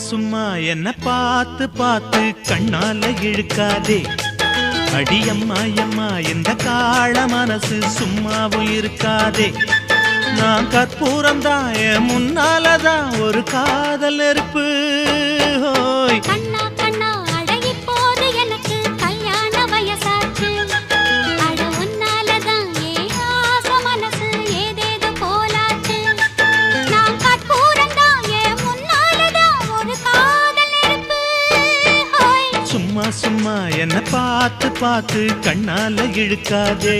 சும்மா என்ன பார்த்து பார்த்து கண்ணால இழுக்காதே. அடியம்மா அம்மா இந்த காள மனசு சும்மாவும் இருக்காதே. நான் கற்பூரம் தான் என் முன்னாலதான் ஒரு காதல் நெருப்பு. ஹோய் கண்ணா கண்ணா அழகி போது எனக்கு கல்யாண வயசாச்சு. அட உன்னாலதான் ஏ ஆசை மனசு ஏதேதோ போலாச்சு. நான் கற்பூரம் தான் என் முன்னாலதான் ஒரு காதல் நெருப்பு. ஹோய் சும்மா சும்மா என்ன பார்த்து பார்த்து கண்ணால இழுக்காதே.